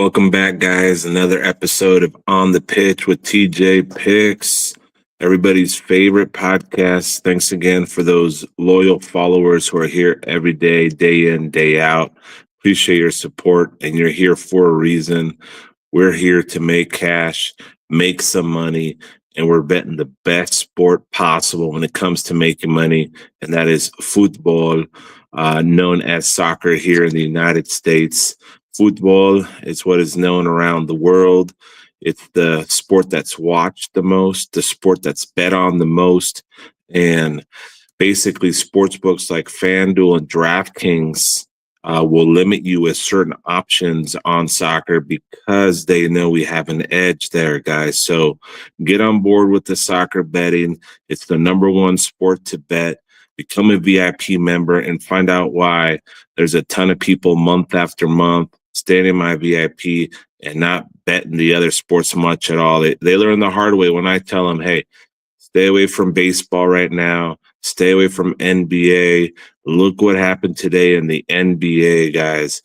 Welcome back, guys. Another episode of On the Pitch with TJ Picks, everybody's favorite podcast. Thanks again for those loyal followers who are here every day, day in, day out. Appreciate your support, and you're here for a reason. We're here to make cash, make some money, and we're betting the best sport possible when it comes to making money, and that is football, known as soccer here in the United States. Football is what is known around the world. It's the sport that's watched the most, the sport that's bet on the most. And basically, sports books like FanDuel and DraftKings will limit you with certain options on soccer because they know we have an edge there, guys. So get on board with the soccer betting. It's the number one sport to bet. Become a VIP member and find out why there's a ton of people month after month staying in my VIP and not betting the other sports much at all. They learn the hard way when I tell them, hey, stay away from baseball right now. Stay away from NBA. Look what happened today in the NBA, guys.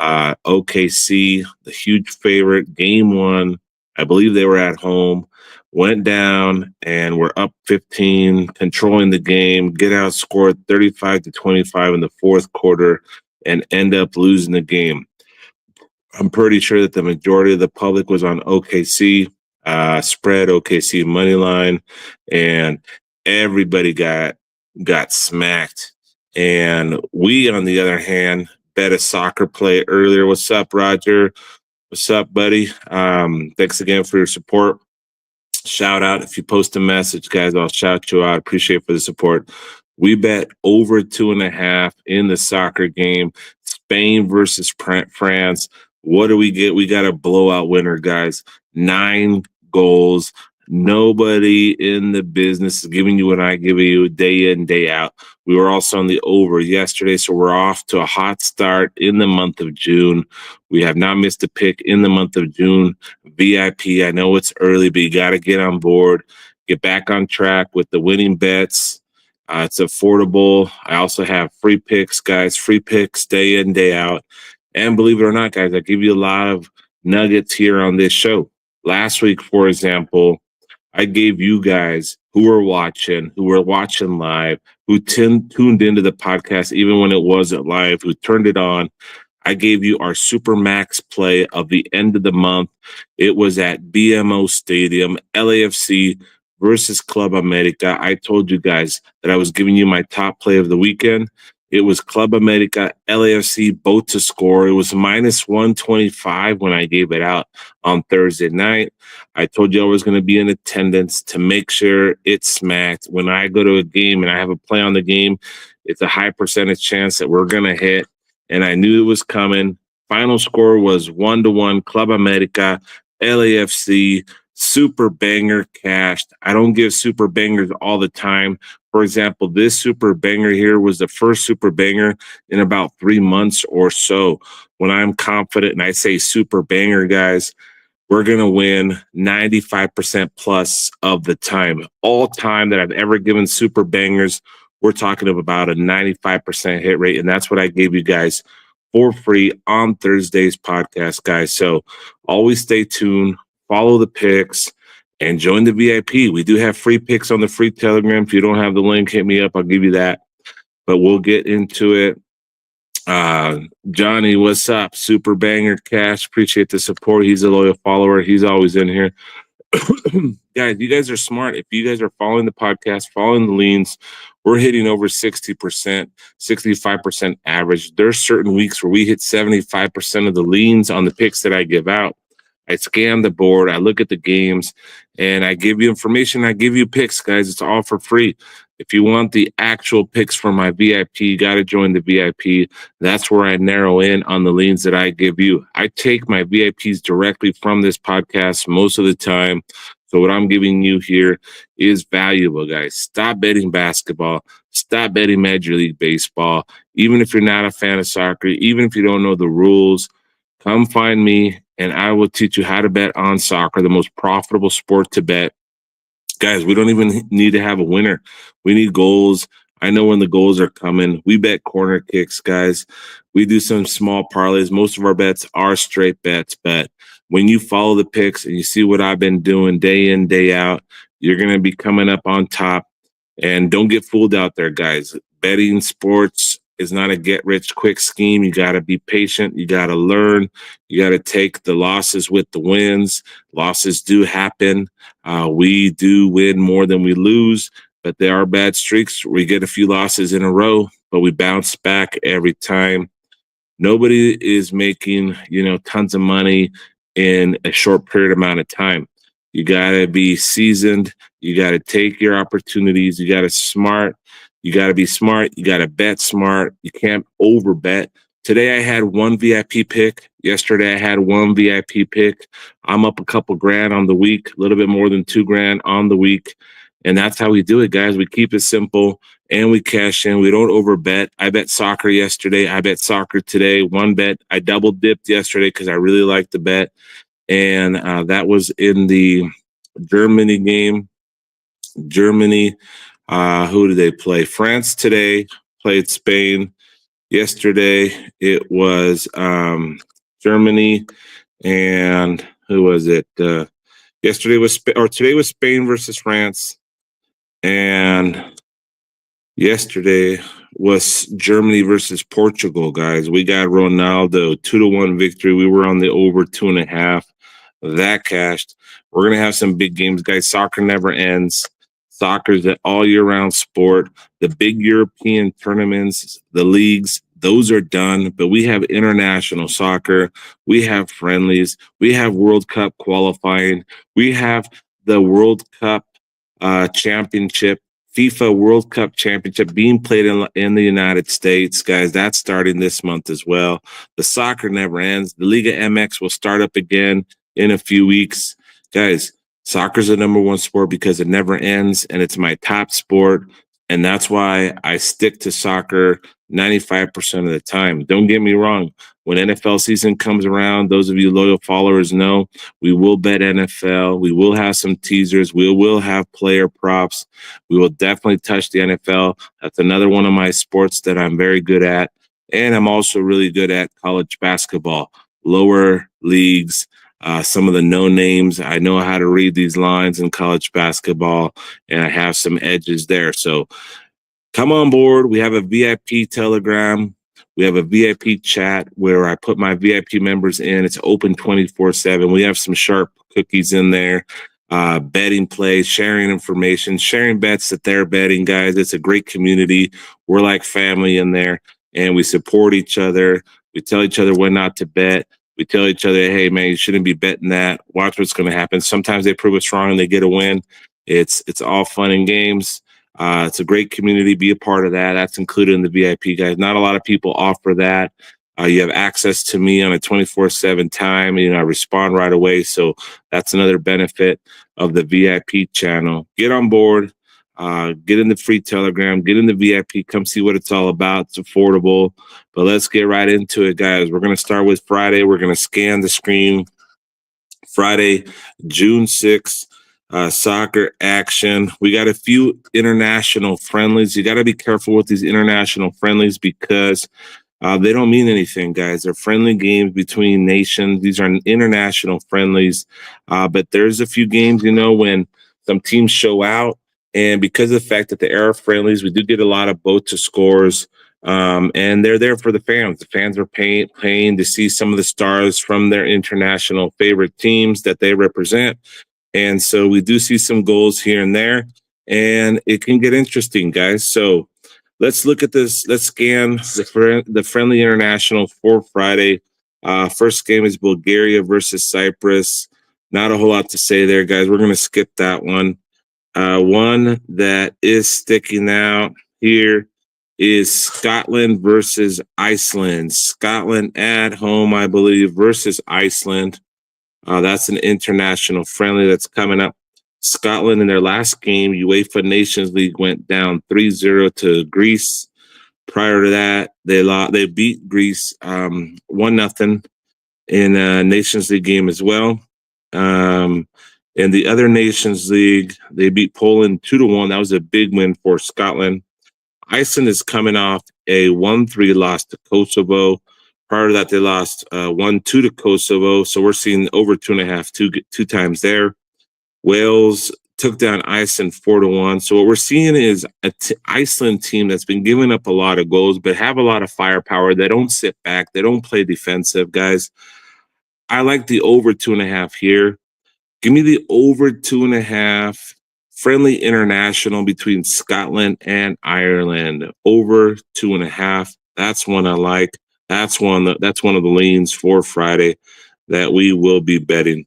OKC, the huge favorite, game one. I believe they were at home. Went down and were up 15, controlling the game, get outscored 35-25 in the fourth quarter, and end up losing the game. I'm pretty sure that the majority of the public was on OKC, spread OKC money line, and everybody got smacked. And we, on the other hand, bet a soccer play earlier. What's up, Roger? What's up, buddy? Thanks again for your support. Shout out. If you post a message, guys, I'll shout you out. Appreciate for the support. We bet over 2.5 in the soccer game. Spain versus France. What do we get? We got a blowout winner, guys. 9 goals. Nobody in the business is giving you what I give you day in, day out. We were also on the over yesterday, so we're off to a hot start in the month of June. We have not missed a pick in the month of June. VIP, I know it's early, but you got to get on board. Get back on track with the winning bets. It's affordable. I also have free picks, guys. Free picks day in, day out. And believe it or not, guys, I give you a lot of nuggets here on this show. Last week, for example, I gave you guys who were watching live, who tuned into the podcast even when it wasn't live, who turned it on. I gave you our Super Max play of the end of the month. It was at BMO Stadium, LAFC versus Club America. I told you guys that I was giving you my top play of the weekend. It was Club America, LAFC, both to score. It was minus 125 when I gave it out on Thursday night. I told you I was going to be in attendance to make sure it smacked. When I go to a game and I have a play on the game, it's a high percentage chance that we're going to hit. And I knew it was coming. Final score was 1-1, Club America, LAFC. Super banger cashed. I don't give super bangers all the time. For example, this super banger here was the first super banger in about 3 months or so. When I'm confident and I say super banger, guys, we're going to win 95% plus of the time. All time that I've ever given super bangers, we're talking about a 95% hit rate. And that's what I gave you guys for free on Thursday's podcast, guys. So always stay tuned. Follow the picks and join the VIP. We do have free picks on the free Telegram. If you don't have the link, hit me up. I'll give you that. But we'll get into it. Johnny, what's up? Super banger cash. Appreciate the support. He's a loyal follower. He's always in here. Guys, you guys are smart. If you guys are following the podcast, following the leans, we're hitting over 60%, 65% average. There's certain weeks where we hit 75% of the leans on the picks that I give out. I scan the board, I look at the games, and I give you information. I give you picks, guys. It's all for free. If you want the actual picks from my VIP, you got to join the VIP. That's where I narrow in on the leans that I give you. I take my VIPs directly from this podcast most of the time. So what I'm giving you here is valuable, guys. Stop betting basketball. Stop betting Major League Baseball. Even if you're not a fan of soccer, even if you don't know the rules, come find me and I will teach you how to bet on soccer, the most profitable sport to bet. Guys, we don't even need to have a winner. We need goals. I know when the goals are coming. We bet corner kicks, guys. We do some small parlays. Most of our bets are straight bets, but when you follow the picks and you see what I've been doing day in, day out, you're going to be coming up on top. And don't get fooled out there, guys. Betting sports is not a get rich quick scheme. You got to be patient. You got to learn. You got to take the losses with the wins. Losses do happen. We do win more than we lose, but there are bad streaks. We get a few losses in a row, but we bounce back every time. Nobody is making, tons of money in a short period amount of time. You got to be seasoned. You got to take your opportunities. You got to smart. You got to be smart. You got to bet smart. You can't over bet. Today I had one VIP pick. Yesterday I had one VIP pick. I'm up a couple grand on the week, a little bit more than $2,000 on the week. And that's how we do it, guys. We keep it simple and we cash in. We don't over bet. I bet soccer yesterday. I bet soccer today. One bet. I double dipped yesterday because I really liked the bet. And that was in the Germany game. Germany, who did they play? France today played Spain. Yesterday it was Germany, and who was it? Today was Spain versus France, and yesterday was Germany versus Portugal, guys. We got Ronaldo 2-1 victory. We were on the over 2.5. That cashed. We're gonna have some big games, guys. Soccer never ends. Soccer is an all year round sport. The big European tournaments, the leagues, those are done. But we have international soccer. We have friendlies. We have World Cup qualifying. We have the World Cup championship. FIFA World Cup Championship being played in the United States, guys. That's starting this month as well. The soccer never ends. The Liga MX will start up again in a few weeks. Guys, soccer's the number one sport because it never ends, and it's my top sport. And that's why I stick to soccer 95% of the time. Don't get me wrong. When NFL season comes around, those of you loyal followers know we will bet NFL. We will have some teasers. We will have player props. We will definitely touch the NFL. That's another one of my sports that I'm very good at. And I'm also really good at college basketball, lower leagues, some of the no names. I know how to read these lines in college basketball, and I have some edges there. So come on board. We have a VIP Telegram. We have a VIP chat where I put my VIP members in. It's open 24/7. We have some sharp cookies in there, betting plays, sharing information, sharing bets that they're betting, guys. It's a great community. We're like family in there, and we support each other. We tell each other when not to bet. We tell each other, hey, man, you shouldn't be betting that. Watch what's going to happen. Sometimes they prove us wrong and they get a win. It's all fun and games. It's a great community. Be a part of that. That's included in the VIP, guys. Not a lot of people offer that. You have access to me on a 24/7 time. I respond right away. So that's another benefit of the VIP channel. Get on board. Get in the free Telegram. Get in the VIP. Come see what it's all about. It's affordable. But let's get right into it, guys. We're going to start with Friday. We're going to scan the screen. Friday, June 6th. Soccer action. We got a few international friendlies. You got to be careful with these international friendlies because they don't mean anything, guys. They're friendly games between nations. These are international friendlies. But there's a few games, when some teams show out. And because of the fact that the era friendlies, we do get a lot of both to scores. And they're there for the fans. The fans are paying to see some of the stars from their international favorite teams that they represent. And so we do see some goals here and there, and it can get interesting, guys. So let's look at this. Let's scan the friendly international for Friday. First game is Bulgaria versus Cyprus. Not a whole lot to say there, guys. We're going to skip that one. One that is sticking out here is Scotland versus Iceland. Scotland at home, I believe, versus Iceland. That's an international friendly that's coming up. Scotland in their last game, UEFA Nations League, went down 3-0 to Greece. Prior to that, they beat Greece 1-0 in a Nations League game as well. In the other Nations League, they beat Poland 2-1. That was a big win for Scotland. Iceland is coming off a 1-3 loss to Kosovo. Prior to that, they lost 1-2 to Kosovo. So we're seeing over 2.5, two times there. Wales took down Iceland 4-1. So what we're seeing is an Iceland team that's been giving up a lot of goals, but have a lot of firepower. They don't sit back. They don't play defensive, guys. I like the over 2.5 here. Give me the over 2.5. Friendly international between Scotland and Ireland. Over 2.5. That's one I like. That's one of the leans for Friday that we will be betting.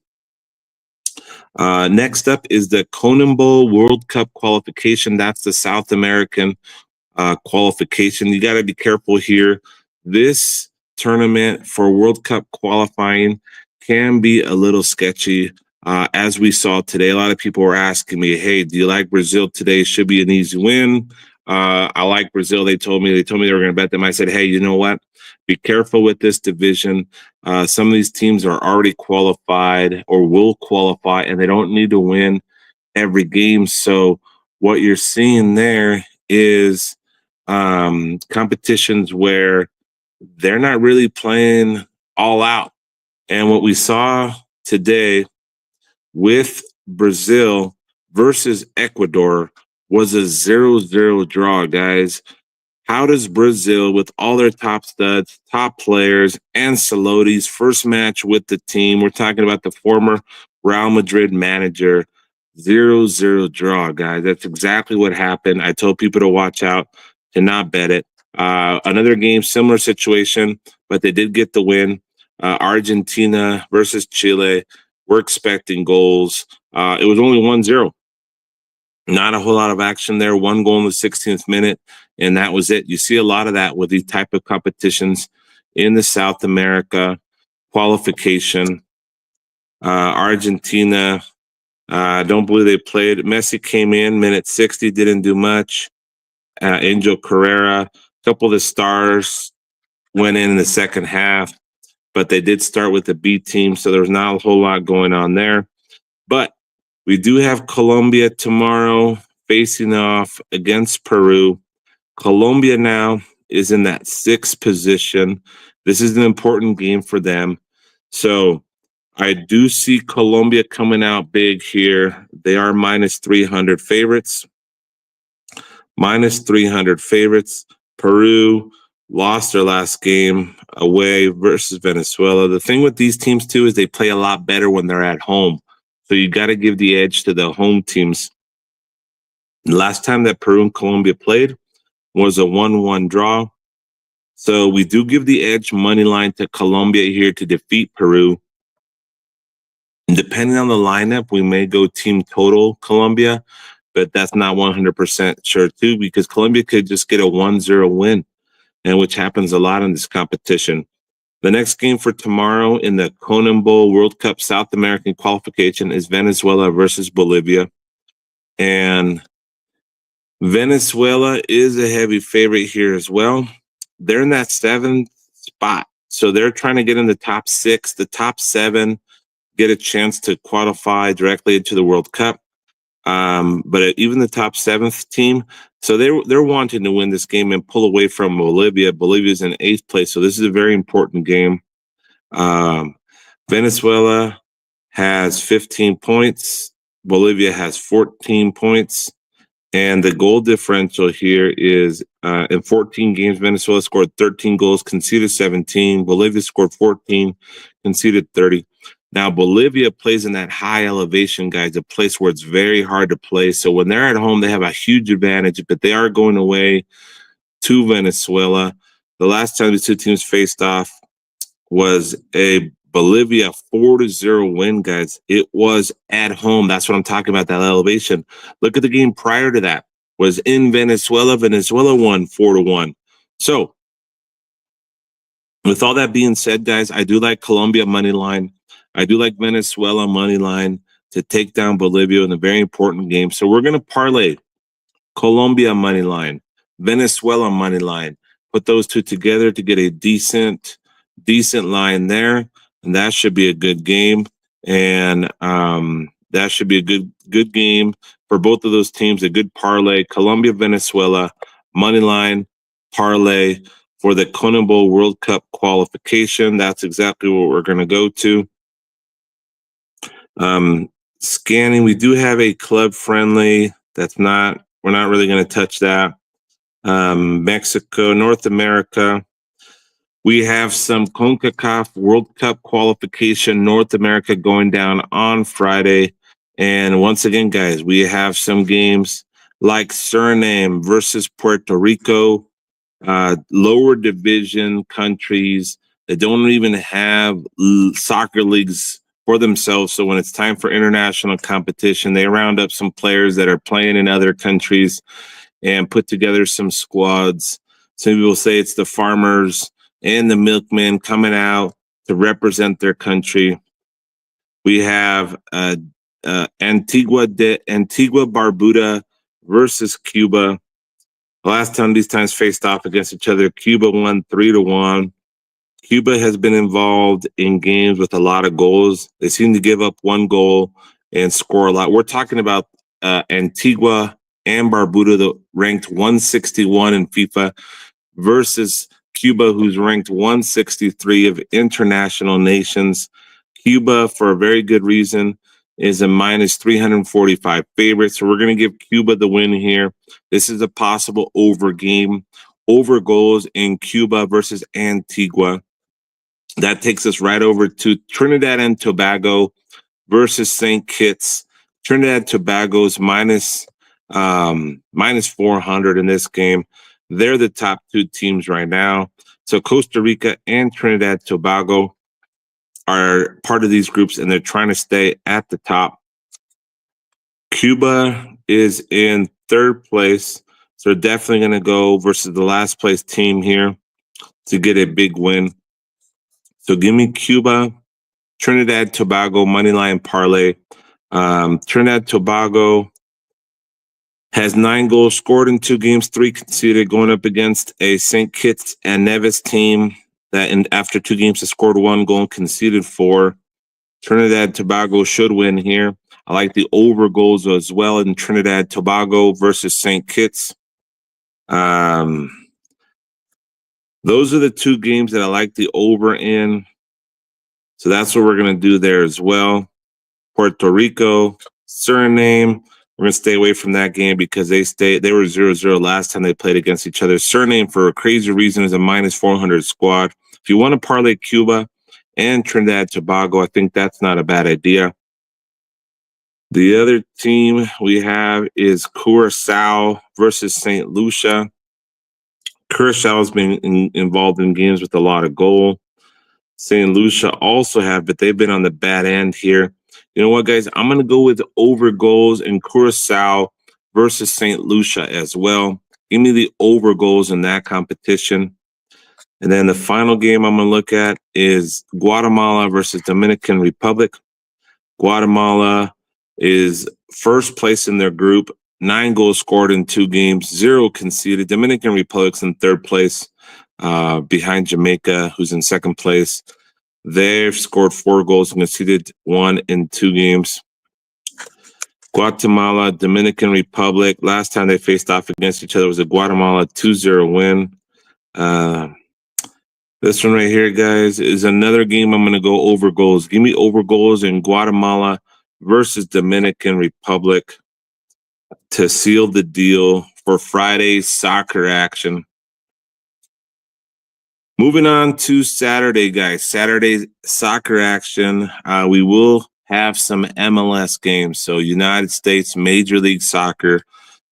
Next up is the Conan Bowl World Cup qualification. That's the South American qualification. You got to be careful here. This tournament for World Cup qualifying can be a little sketchy. As we saw today, a lot of people were asking me, hey, do you like Brazil today? Should be an easy win. I like Brazil. They told me they were going to bet them. I said, hey, you know what? Be careful with this division. Some of these teams are already qualified or will qualify, and they don't need to win every game. So what you're seeing there is competitions where they're not really playing all out. And what we saw today with Brazil versus Ecuador was a 0-0 draw, guys. How does Brazil, with all their top studs, top players, and Salotti's first match with the team, we're talking about the former Real Madrid manager, 0-0 draw, guys. That's exactly what happened. I told people to watch out, to not bet it. Another game, similar situation, but they did get the win. Argentina versus Chile. We're expecting goals. It was only 1-0. Not a whole lot of action there. One goal in the 16th minute, and that was it. You see a lot of that with these type of competitions in the South America qualification. Argentina, I don't believe they played. Messi came in minute 60, didn't do much. Angel Carrera, a couple of the stars went in the second half, but they did start with the B team, so there's not a whole lot going on there. But we do have Colombia tomorrow facing off against Peru. Colombia now is in that 6th position. This is an important game for them. So I do see Colombia coming out big here. They are minus 300 favorites. Minus 300 favorites. Peru lost their last game away versus Venezuela. The thing with these teams, too, is they play a lot better when they're at home. So you got to give the edge to the home teams. The last time that Peru and Colombia played was a 1-1 draw. So we do give the edge money line to Colombia here to defeat Peru. And depending on the lineup, we may go team total Colombia, but that's not 100% sure too, because Colombia could just get a 1-0 win, and which happens a lot in this competition. The next game for tomorrow in the Conan Bowl World Cup South American qualification is Venezuela versus Bolivia. And Venezuela is a heavy favorite here as well. They're in that 7th spot. So they're trying to get in the top 6, the top 7, get a chance to qualify directly into the World Cup. But even the top 7th team, so they're wanting to win this game and pull away from Bolivia. Bolivia's in 8th place, so this is a very important game. Venezuela has 15 points. Bolivia has 14 points. And the goal differential here is in 14 games, Venezuela scored 13 goals, conceded 17. Bolivia scored 14, conceded 30. Now, Bolivia plays in that high elevation, guys, a place where it's very hard to play. So when they're at home, they have a huge advantage, but they are going away to Venezuela. The last time the two teams faced off was a Bolivia 4-0 win, guys. It was at home. That's what I'm talking about, that elevation. Look at the game prior to that. Was in Venezuela. Venezuela won 4-1. So, with all that being said, guys, I do like Colombia money line. I do like Venezuela money line to take down Bolivia in a very important game. So we're going to parlay Colombia money line, Venezuela money line. Put those two together to get a decent line there, and that should be a good game. And that should be a good game for both of those teams. A good parlay. Colombia, Venezuela moneyline parlay for the CONMEBOL World Cup qualification. That's exactly what we're going to go to. Scanning, we do have a club friendly. We're not really going to touch that. Mexico, North America. We have some CONCACAF World Cup qualification, North America going down on Friday. And once again, guys, we have some games like Suriname versus Puerto Rico, lower division countries that don't even have soccer leagues for themselves. So when it's time for international competition, they round up some players that are playing in other countries and put together some squads. Some people say it's the farmers and the milkmen coming out to represent their country. We have Antigua Barbuda versus Cuba. The last time these times faced off against each other, Cuba won 3-1. Cuba has been involved in games with a lot of goals. They seem to give up one goal and score a lot. We're talking about Antigua and Barbuda, ranked 161 in FIFA, versus Cuba, who's ranked 163 of international nations. Cuba, for a very good reason, is a minus 345 favorite. So we're going to give Cuba the win here. This is a possible over game, over goals in Cuba versus Antigua. That takes us right over to Trinidad and Tobago versus St. Kitts. Trinidad Tobago's minus 400 in this game. They're the top two teams right now. So Costa Rica and Trinidad Tobago are part of these groups, and they're trying to stay at the top. Cuba is in third place, so they're definitely going to go versus the last place team here to get a big win. So give me Cuba, Trinidad Tobago, moneyline parlay. Trinidad Tobago has 9 goals scored in 2 games, 3 conceded, going up against a St. Kitts and Nevis team that after 2 games has scored 1 goal and conceded 4. Trinidad Tobago should win here. I like the over goals as well in Trinidad Tobago versus St. Kitts. Those are the 2 games that I like the over in. So that's what we're going to do there as well. Puerto Rico, Suriname. We're going to stay away from that game because they were 0-0 last time they played against each other. Suriname, for a crazy reason, is a minus 400 squad. If you want to parlay Cuba and Trinidad Tobago, I think that's not a bad idea. The other team we have is Curacao versus St. Lucia. Curacao has been involved in games with a lot of goal. St. Lucia also have, but they've been on the bad end here. You know what, guys? I'm going to go with over goals in Curacao versus St. Lucia as well. Give me the over goals in that competition. And then the final game I'm going to look at is Guatemala versus Dominican Republic. Guatemala is first place in their group, 9 goals scored in 2 games, 0 conceded. Dominican Republic's in third place behind Jamaica, who's in second place. They've scored 4 goals and conceded 1 in 2 games. Guatemala, Dominican Republic, last time they faced off against each other was a Guatemala 2-0 win. This one right here, guys, is another game I'm going to go over goals. Give me over goals in Guatemala versus Dominican Republic to seal the deal for Friday's soccer action. Moving on to Saturday, guys. Saturday's soccer action. We will have some MLS games. So United States Major League Soccer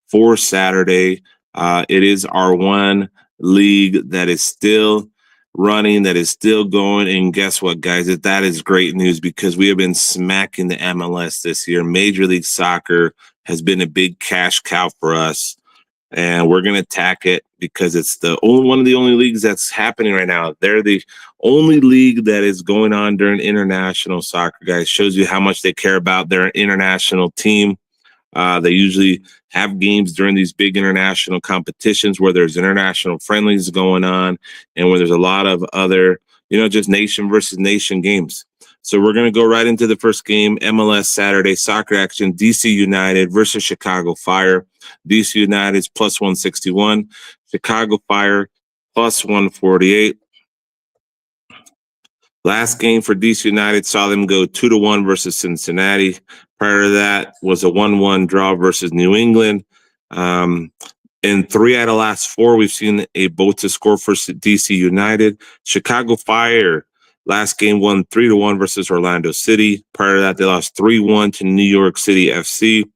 for Saturday. It is our one league that is still running, that is still going. And guess what, guys? That is great news because we have been smacking the MLS this year. Major League Soccer has been a big cash cow for us. And we're going to attack it because it's one of the only leagues that's happening right now. They're the only league that is going on during international soccer, guys. Shows you how much they care about their international team. They usually have games during these big international competitions where there's international friendlies going on and where there's a lot of other, just nation versus nation games. So we're going to go right into the first game, MLS Saturday soccer action, DC United versus Chicago Fire. DC United is plus 161, Chicago Fire plus 148. Last game for DC United saw them go 2-1 versus Cincinnati. Prior to that was a 1-1 draw versus New England. In 3 out of the last 4, we've seen a both to score for DC United. Chicago Fire last game won 3-1 versus Orlando City. Prior to that, they lost 3-1 to New York City FC.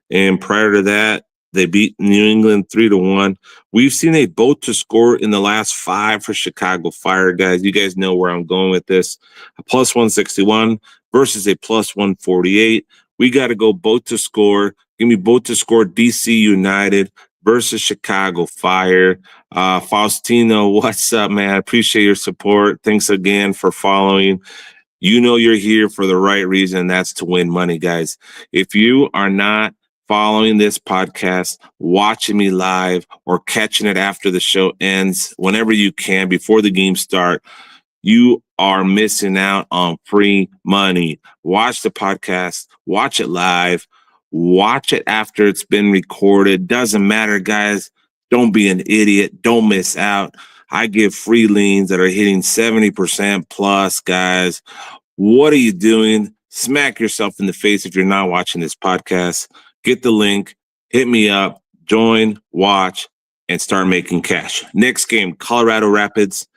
And prior to that, they beat New England 3-1. We've seen a both to score in the last 5 for Chicago Fire, guys. You guys know where I'm going with this. A plus 161 versus a plus 148. We got to go both to score. Give me both to score DC United versus Chicago Fire. Faustino, what's up, man? I appreciate your support. Thanks again for following. You know you're here for the right reason, and that's to win money, guys. If you are not following this podcast, watching me live, or catching it after the show ends, whenever you can, before the game start, you are missing out on free money. Watch the podcast, watch it live, watch it after it's been recorded. Doesn't matter, guys. Don't be an idiot. Don't miss out. I give free leans that are hitting 70% plus, guys. What are you doing? Smack yourself in the face if you're not watching this podcast. Get the link, hit me up, join, watch, and start making cash. Next game, Colorado Rapids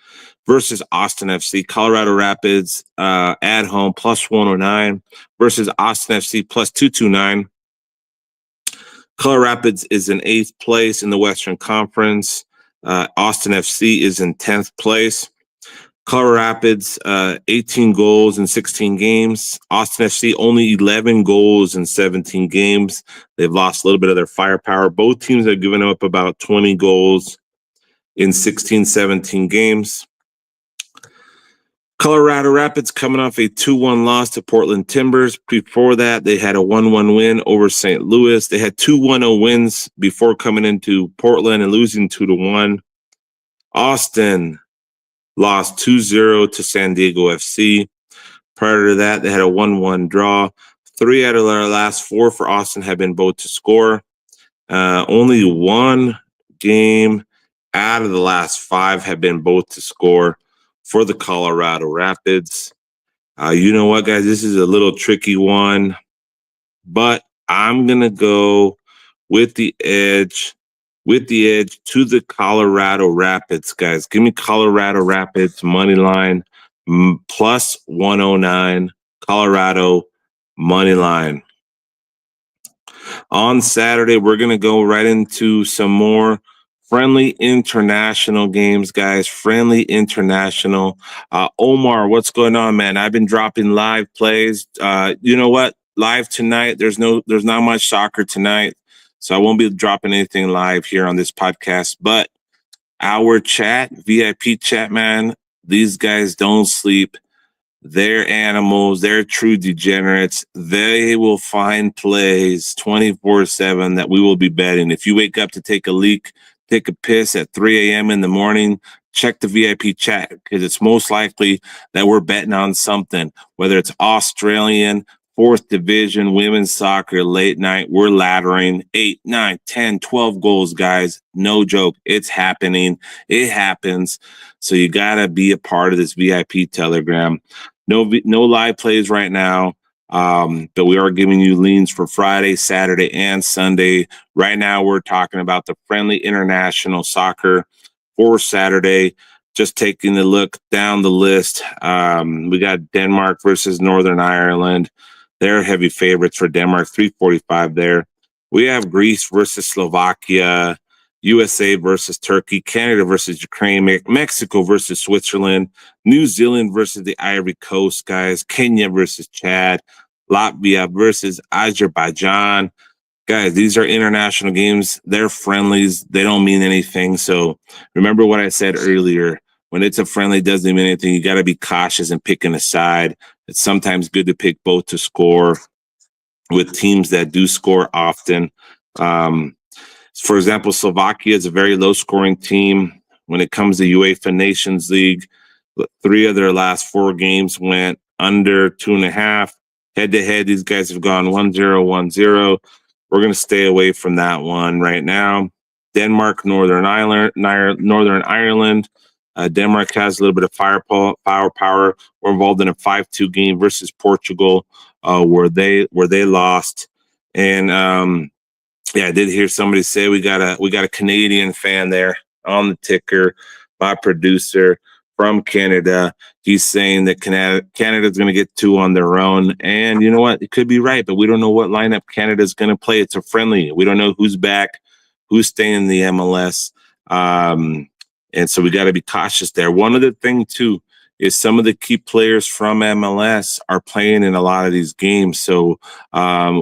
versus Austin FC. Colorado Rapids at home plus 109 versus Austin FC plus 229. Colorado Rapids is in 8th place in the Western Conference. Austin FC is in 10th place. Colorado Rapids, 18 goals in 16 games. Austin FC, only 11 goals in 17 games. They've lost a little bit of their firepower. Both teams have given up about 20 goals in 16, 17 games. Colorado Rapids coming off a 2-1 loss to Portland Timbers. Before that, they had a 1-1 win over St. Louis. They had 2 1-0 wins before coming into Portland and losing 2-1. Austin lost 2-0 to San Diego FC. Prior to that, they had a 1-1 draw. 3 out of their last 4 for Austin have been both to score. Only 1 game out of the last 5 have been both to score for the Colorado Rapids. You know what, guys? This is a little tricky one, but I'm going to go with the edge to the Colorado Rapids, guys. Give me Colorado Rapids money line plus 109, Colorado money line. On Saturday, we're going to go right into some more friendly international games, guys. Friendly international. Omar, what's going on, man? I've been dropping live plays. You know what? Live tonight. There's not much soccer tonight, so I won't be dropping anything live here on this podcast. But our chat, VIP chat, man, these guys don't sleep. They're animals. They're true degenerates. They will find plays 24/7 that we will be betting. If you wake up to take a leak, take a piss at 3 a.m. in the morning, check the VIP chat because it's most likely that we're betting on something, whether it's Australian, 4th division, women's soccer, late night. We're laddering 8, 9, 10, 12 goals, guys. No joke. It's happening. It happens. So you got to be a part of this VIP Telegram. No live plays right now, but we are giving you leans for Friday, Saturday, and Sunday. Right now, we're talking about the friendly international soccer for Saturday. Just taking a look down the list. We got Denmark versus Northern Ireland. They're heavy favorites for Denmark, 345 there. We have Greece versus Slovakia, USA versus Turkey, Canada versus Ukraine, Mexico versus Switzerland, New Zealand versus the Ivory Coast, guys, Kenya versus Chad, Latvia versus Azerbaijan. Guys, these are international games. They're friendlies. They don't mean anything. So remember what I said earlier. When it's a friendly, it doesn't mean anything. You got to be cautious and picking a side. It's sometimes good to pick both to score with teams that do score often. For example, Slovakia is a very low-scoring team. When it comes to UEFA Nations League, 3 of their last 4 games went under 2.5. Head-to-head, these guys have gone 1-0, 1-0. We're going to stay away from that one right now. Denmark, Northern Ireland. Denmark has a little bit of firepower. We're involved in a 5-2 game versus Portugal, where they lost. And I did hear somebody say we got a Canadian fan there on the ticker, my producer from Canada. He's saying that Canada's going to get 2 on their own. And you know what? It could be right, but we don't know what lineup Canada's going to play. It's a friendly. We don't know who's back, who's staying in the MLS. And so we got to be cautious there. One other thing, too, is some of the key players from MLS are playing in a lot of these games. So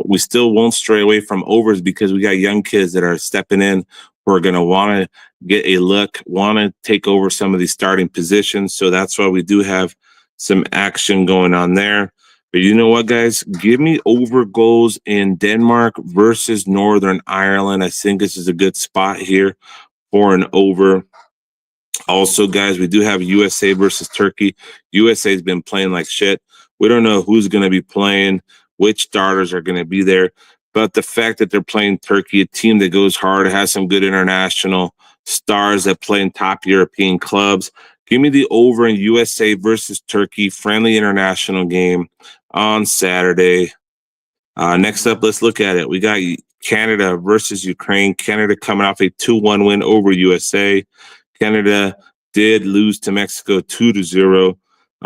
we still won't stray away from overs because we got young kids that are stepping in who are going to want to get a look, want to take over some of these starting positions. So that's why we do have some action going on there. But you know what, guys? Give me over goals in Denmark versus Northern Ireland. I think this is a good spot here for an over. Also, guys, we do have USA versus Turkey. USA has been playing like shit. We don't know who's going to be playing, which starters are going to be there. But the fact that they're playing Turkey, a team that goes hard, has some good international stars that play in top European clubs. Give me the over in USA versus Turkey, friendly international game on Saturday. Next up, let's look at it. We got Canada versus Ukraine. Canada coming off a 2-1 win over USA. Canada did lose to Mexico 2-0.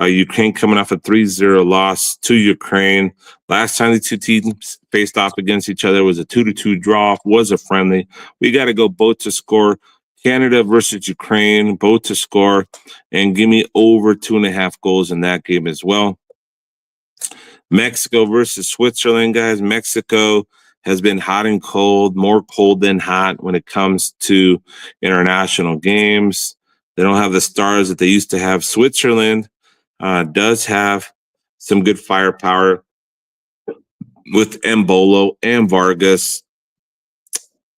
Ukraine coming off a 3-0 loss to Ukraine. Last time the two teams faced off against each other was a 2-2 draw, was a friendly. We got to go both to score. Canada versus Ukraine, both to score. And give me over 2.5 goals in that game as well. Mexico versus Switzerland, guys. Mexico has been hot and cold, more cold than hot when it comes to international games. They don't have the stars that they used to have. Switzerland does have some good firepower with Embolo and Vargas.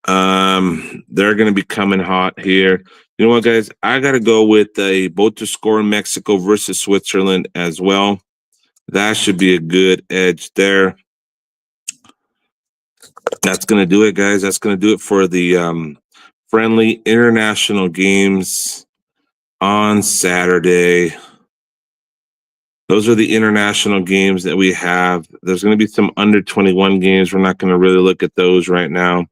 They're going to be coming hot here. You know what, guys? I got to go with a both to score in Mexico versus Switzerland as well. That should be a good edge there. That's going to do it, guys. That's going to do it for the friendly international games on Saturday. Those are the international games that we have. There's going to be some under 21 games. We're not going to really look at those right now.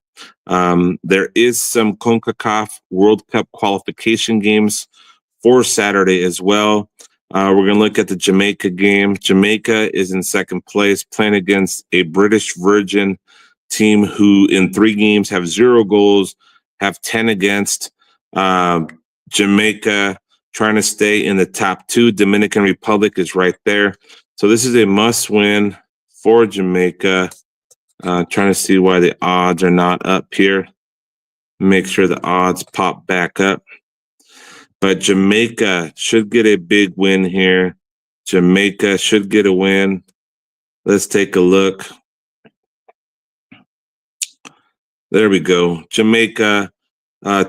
There is some CONCACAF World Cup qualification games for Saturday as well. We're going to look at the Jamaica game. Jamaica is in second place, playing against a British Virgin team who in 3 games have 0 goals, have 10 against. Jamaica trying to stay in the top 2. Dominican Republic is right there. So this is a must win for Jamaica. Trying to see why the odds are not up here. Make sure the odds pop back up. But Jamaica should get a big win here. Jamaica should get a win. Let's take a look. There we go. Jamaica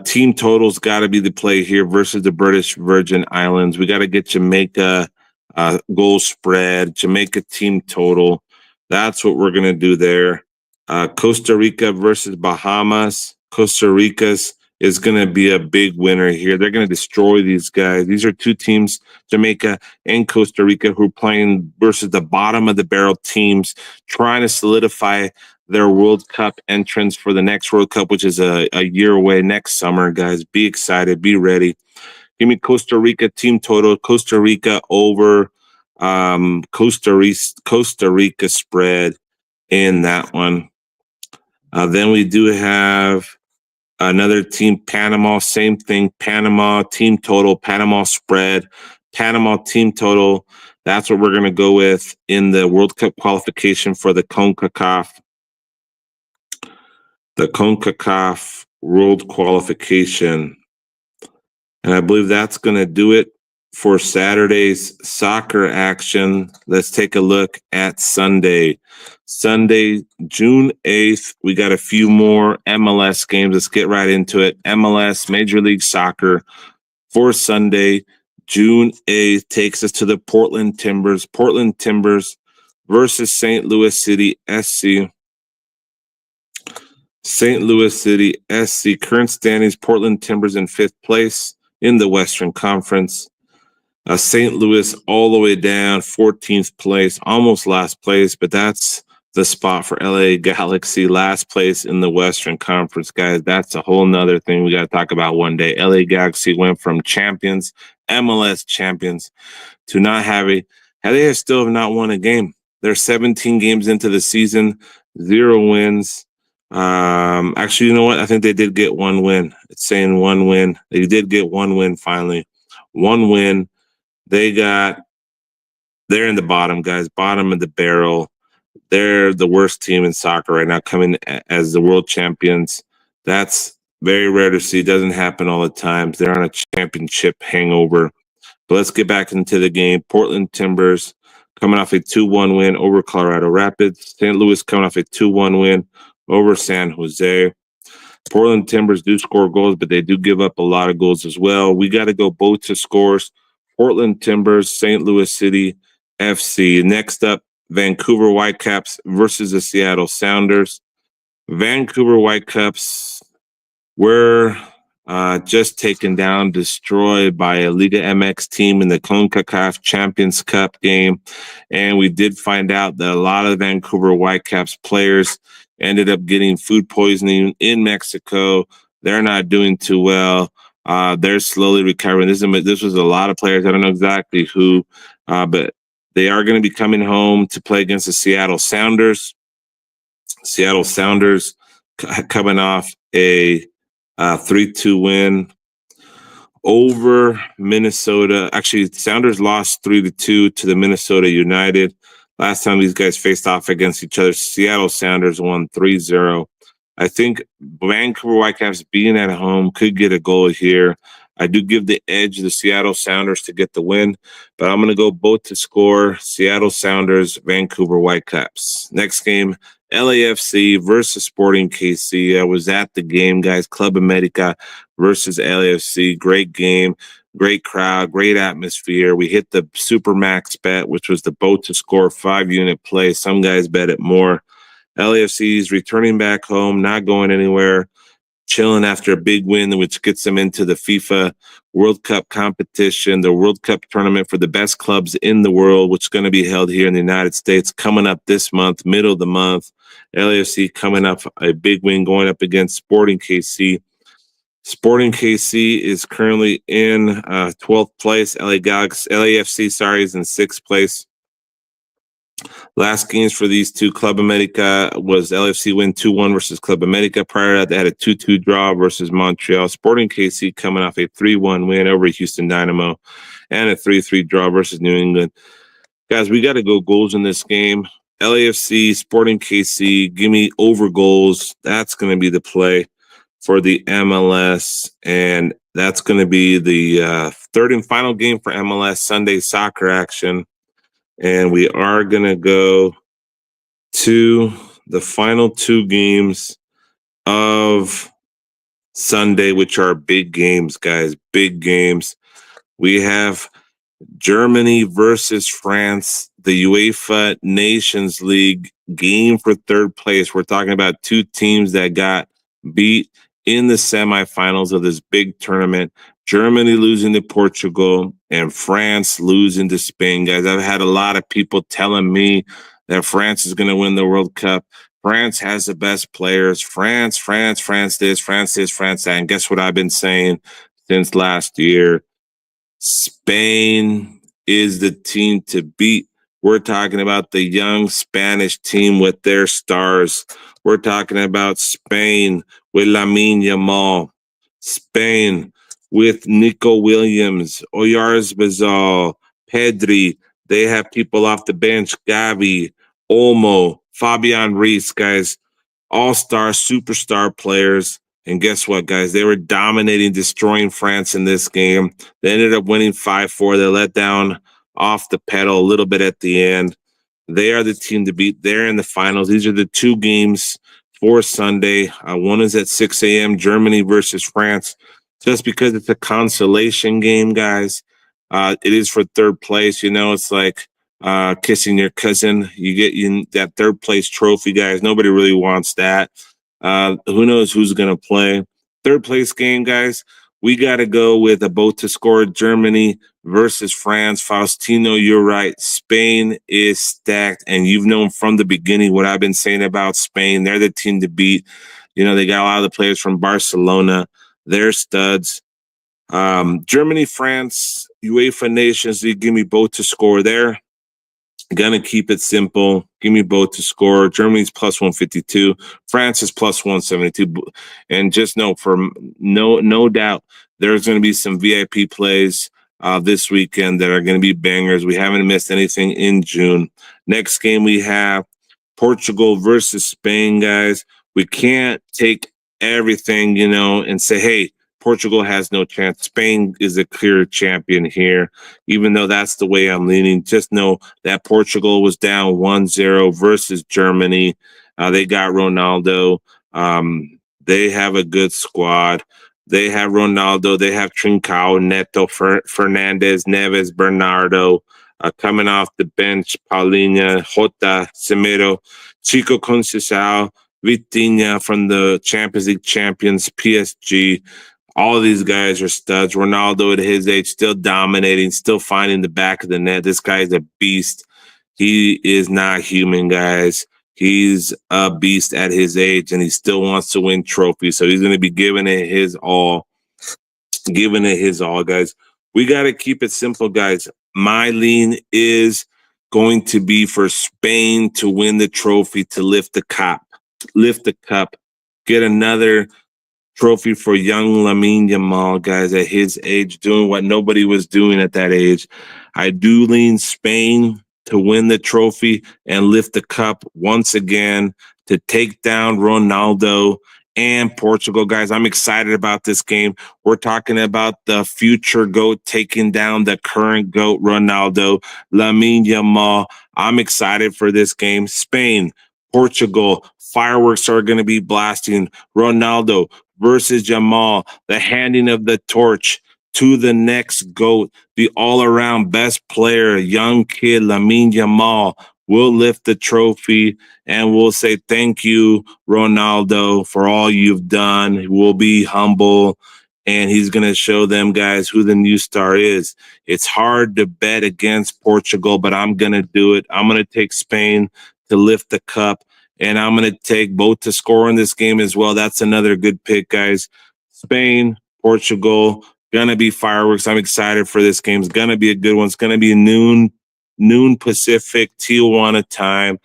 team totals got to be the play here versus the British Virgin Islands. We got to get Jamaica goal spread, Jamaica team total. That's what we're going to do there. Costa Rica versus Bahamas. Costa Rica's is going to be a big winner here. They're going to destroy these guys. These are 2 teams, Jamaica and Costa Rica, who are playing versus the bottom of the barrel teams, trying to solidify their World Cup entrance for the next World Cup, which is a year away next summer, guys. Be excited. Be ready. Give me Costa Rica team total. Costa Rica over Costa Rica spread in that one. Then we do have another team, Panama, same thing. Panama team total, Panama spread, Panama team total. That's what we're going to go with in the World Cup qualification for the CONCACAF. The CONCACAF World Qualification. And I believe that's going to do it for Saturday's soccer action. Let's take a look at Sunday. Sunday, June 8th, we got a few more MLS games. Let's get right into it. MLS, Major League Soccer, for Sunday, June 8th takes us to the Portland Timbers. Portland Timbers versus St. Louis City SC. St. Louis City SC. Current standings, Portland Timbers in 5th place in the Western Conference. St. Louis all the way down, 14th place, almost last place, but that's the spot for LA Galaxy, last place in the Western Conference, guys. That's a whole nother thing we got to talk about one day. LA Galaxy went from champions, MLS champions, to not having, they still have not won a game. They're 17 games into the season, 0 wins. Actually, you know what? I think they did get 1 win. It's saying 1 win. They did get 1 win finally. 1 win. They're in the bottom, guys, bottom of the barrel. They're the worst team in soccer right now, coming as the world champions. That's very rare to see. It doesn't happen all the time. They're on a championship hangover. But let's get back into the game. Portland Timbers coming off a 2-1 win over Colorado Rapids. St. Louis coming off a 2-1 win over San Jose. Portland Timbers do score goals, but they do give up a lot of goals as well. We got to go both to scores. Portland Timbers, St. Louis City FC. Next up, Vancouver Whitecaps versus the Seattle Sounders. Vancouver Whitecaps were just taken down, destroyed by a Liga MX team in the CONCACAF Champions Cup game. And we did find out that a lot of the Vancouver Whitecaps players ended up getting food poisoning in Mexico. They're not doing too well. They're slowly recovering. This was a lot of players. I don't know exactly who, but they are going to be coming home to play against the Seattle Sounders. Seattle Sounders coming off a 3-2 win over Minnesota. Actually, Sounders lost 3-2 to the Minnesota United. Last time these guys faced off against each other, Seattle Sounders won 3-0. I think Vancouver Whitecaps being at home could get a goal here. I do give the edge to the Seattle Sounders to get the win, but I'm going to go both to score. Seattle Sounders, Vancouver Whitecaps. Next game, LAFC versus Sporting KC. I was at the game, guys. Club America versus LAFC. Great game, great crowd, great atmosphere. We hit the Supermax bet, which was the both to score 5-unit play. Some guys bet it more. LAFC is returning back home, not going anywhere, chilling after a big win, which gets them into the FIFA World Cup competition, the World Cup tournament for the best clubs in the world, which is going to be held here in the United States coming up this month, middle of the month. LAFC coming up a big win going up against Sporting KC. Sporting KC is currently in 12th place. LAFC is in 6th place. Last games for these two, Club America was LFC win 2-1 versus Club America. Prior to that, they had a 2-2 draw versus Montreal. Sporting KC coming off a 3-1 win over Houston Dynamo and a 3-3 draw versus New England. Guys, we got to go goals in this game. LAFC, Sporting KC, give me over goals. That's going to be the play for the MLS, and that's going to be the third and final game for MLS Sunday soccer action. And we are going to go to the final 2 games of Sunday, which are big games, guys, big games. We have Germany versus France, the UEFA Nations League game for 3rd place. We're talking about 2 teams that got beat in the semifinals of this big tournament. Germany losing to Portugal and France losing to Spain, guys. I've had a lot of people telling me that France is going to win the World Cup. France has the best players. France this, France that. And guess what I've been saying since last year? Spain is the team to beat. We're talking about the young Spanish team with their stars. We're talking about Spain with Lamine Yamal. Spain with Nico Williams, Oyarzabal, Pedri. They have people off the bench, Gavi, Olmo, Fabian Ruiz, guys. All-star, superstar players. And guess what, guys? They were dominating, destroying France in this game. They ended up winning 5-4. They let down off the pedal a little bit at the end. They are the team to beat. They're in the finals. These are the 2 games for Sunday. One is at 6 a.m., Germany versus France. Just because it's a consolation game, guys, It is for third place. It's like kissing your cousin. You get that third place trophy, guys. Nobody really wants that. Who knows who's going to play? Third place game, guys. We got to go with a boat to score. Germany versus France. Faustino, you're right. Spain is stacked, and you've known from the beginning what I've been saying about Spain. They're the team to beat. They got a lot of the players from Barcelona. They're studs. Germany, France, UEFA Nations League. Give me both to score there. Gonna keep it simple. Give me both to score. Germany's plus 152. France is plus 172. And just know, for no doubt, there's going to be some VIP plays this weekend that are going to be bangers. We haven't missed anything in June. Next game we have Portugal versus Spain, guys. We can't take everything, and say, hey, Portugal has no chance. Spain is a clear champion here. Even though that's the way I'm leaning, just know that Portugal was down 1-0 versus Germany. They got Ronaldo. They have a good squad. They have Ronaldo. They have Trincao, Neto, Fernandez, Neves, Bernardo. Coming off the bench, Paulinho, Jota, Semedo, Chico Conceição, Vitinha from the Champions League champions, PSG. All of these guys are studs. Ronaldo at his age, still dominating, still finding the back of the net. This guy is a beast. He is not human, guys. He's a beast at his age, and he still wants to win trophies. So he's going to be giving it his all. Guys. We got to keep it simple, guys. My lean is going to be for Spain to win the trophy, to lift the cup, get another trophy for young Lamine Yamal, guys, at his age, doing what nobody was doing at that age. I do lean Spain to win the trophy and lift the cup once again, to take down Ronaldo and Portugal, guys. I'm excited about this game. We're talking about the future GOAT taking down the current GOAT, Ronaldo, Lamine Yamal. I'm excited for this game. Spain, Portugal, fireworks are going to be blasting. Ronaldo versus Yamal, the handing of the torch to the next GOAT, the all-around best player, young kid, Lamine Yamal, will lift the trophy, and we'll say thank you, Ronaldo, for all you've done. We'll be humble, and he's going to show them, guys, who the new star is. It's hard to bet against Portugal, but I'm going to do it. I'm going to take Spain to lift the cup, and I'm going to take both to score in this game as well. That's another good pick, guys. Spain, Portugal, going to be fireworks. I'm excited for this game. It's going to be a good one. It's going to be noon Pacific, Tijuana time.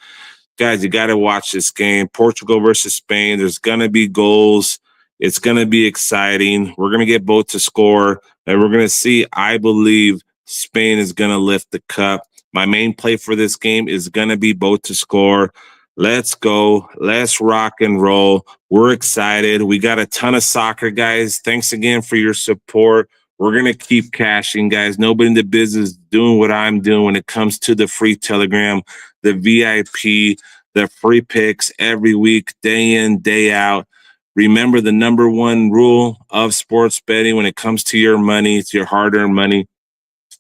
Guys, you got to watch this game. Portugal versus Spain. There's going to be goals. It's going to be exciting. We're going to get both to score, and we're going to see, I believe, Spain is going to lift the cup. My main play for this game is going to be both to score. Let's go. Let's rock and roll. We're excited. We got a ton of soccer, guys. Thanks again for your support. We're going to keep cashing, guys. Nobody in the business doing what I'm doing when it comes to the free Telegram, the VIP, the free picks every week, day in, day out. Remember the number one rule of sports betting when it comes to your money, it's your hard-earned money.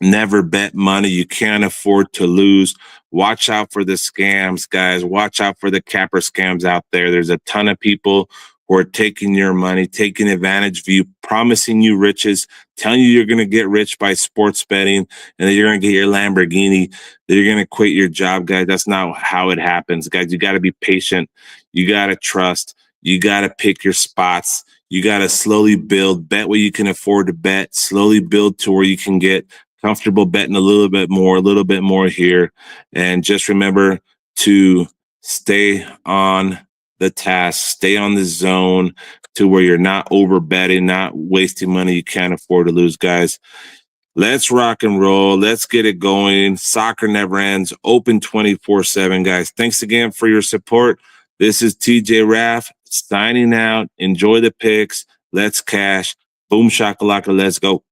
Never bet money you can't afford to lose. Watch out for the scams, guys. Watch out for the capper scams out there. There's a ton of people who are taking your money, taking advantage of you, promising you riches, telling you you're going to get rich by sports betting, and that you're going to get your Lamborghini, that you're going to quit your job, guys. That's not how it happens, guys. You got to be patient. You got to trust. You got to pick your spots. You got to slowly build, bet what you can afford to bet, slowly build to where you can get comfortable betting a little bit more here. And just remember to stay on the task, stay on the zone to where you're not over betting, not wasting money you can't afford to lose, guys. Let's rock and roll. Let's get it going. Soccer never ends. Open 24/7, guys. Thanks again for your support. This is TJ Raff signing out. Enjoy the picks. Let's cash. Boom shakalaka. Let's go.